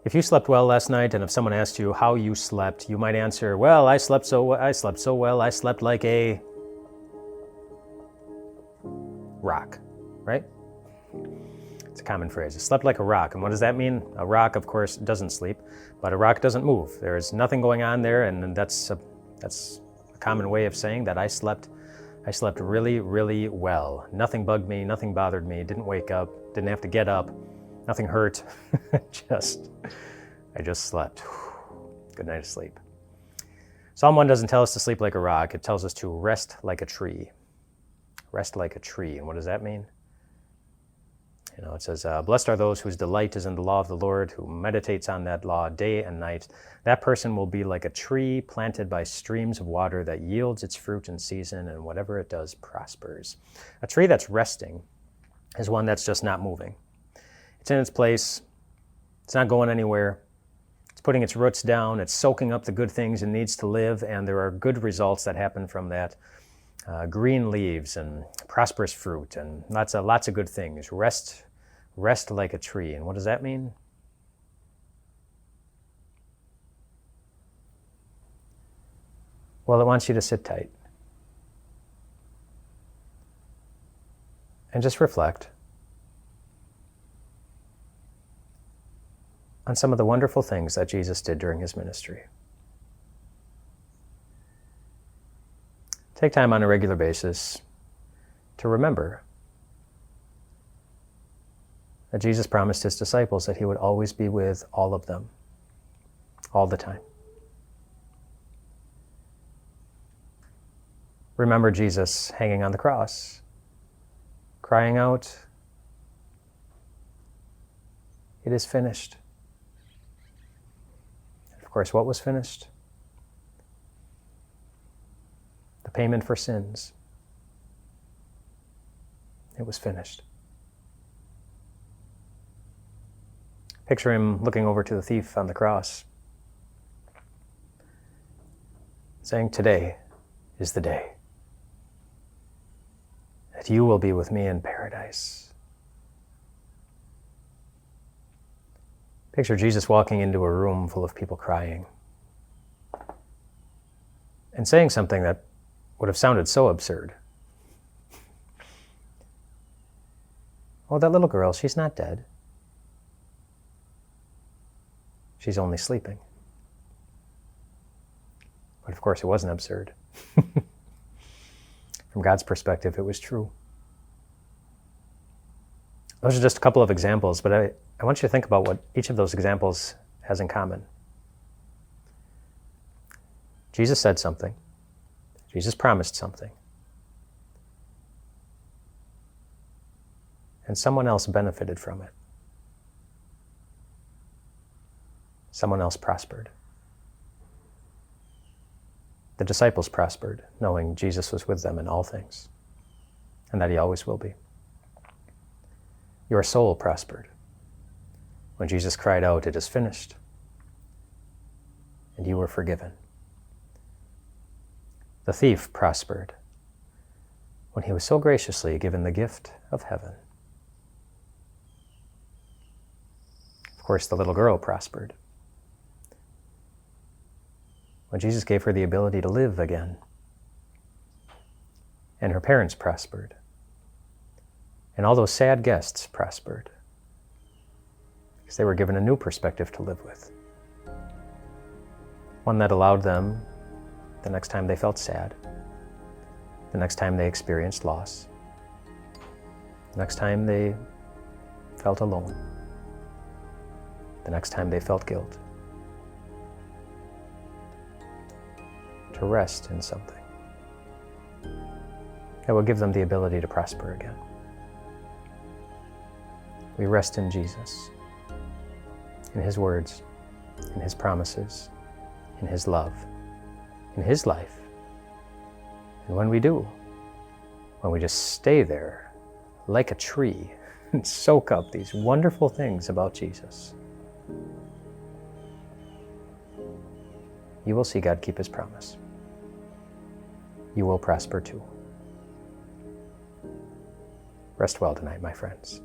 If you slept well last night, and if someone asked you how you slept, you might answer, well, I slept so well, I slept like a rock, right? It's a common phrase. I slept like a rock. And what does that mean? A rock, of course, doesn't sleep, but a rock doesn't move. There's nothing going on there, and that's a common way of saying that I slept really, really well. Nothing bugged me, nothing bothered me, didn't wake up, didn't have to get up, nothing hurt. I just slept. Good night of sleep. Psalm 1 doesn't tell us to sleep like a rock. It tells us to rest like a tree. Rest like a tree. And what does that mean? It says, blessed are those whose delight is in the law of the Lord, who meditates on that law day and night. That person will be like a tree planted by streams of water that yields its fruit in season, and whatever it does prospers. A tree that's resting is one that's just not moving. It's in its place. It's not going anywhere. It's putting its roots down. It's soaking up the good things it needs to live, and there are good results that happen from that. Green leaves and prosperous fruit and lots of good things. Rest like a tree. And what does that mean? Well, it wants you to sit tight and just reflect on some of the wonderful things that Jesus did during his ministry. Take time on a regular basis to remember that Jesus promised his disciples that he would always be with all of them, all the time. Remember Jesus hanging on the cross, crying out, "It is finished." Of course, what was finished? The payment for sins. It was finished. Picture him looking over to the thief on the cross, saying, "Today is the day that you will be with me in paradise." Picture Jesus walking into a room full of people crying and saying something that would have sounded so absurd. "Oh, that little girl, she's not dead. She's only sleeping." But of course, it wasn't absurd. From God's perspective, it was true. Those are just a couple of examples, but I want you to think about what each of those examples has in common. Jesus said something. Jesus promised something. And someone else benefited from it. Someone else prospered. The disciples prospered, knowing Jesus was with them in all things, and that he always will be. Your soul prospered when Jesus cried out, "It is finished," and you were forgiven. The thief prospered when he was so graciously given the gift of heaven. Of course, the little girl prospered when Jesus gave her the ability to live again. And her parents prospered. And all those sad guests prospered because they were given a new perspective to live with. One that allowed them, the next time they felt sad, the next time they experienced loss, the next time they felt alone, the next time they felt guilt, to rest in something that will give them the ability to prosper again. We rest in Jesus, in his words, in his promises, in his love, in his life. And when we do, when we just stay there like a tree and soak up these wonderful things about Jesus, you will see God keep his promise. You will prosper too. Rest well tonight, my friends.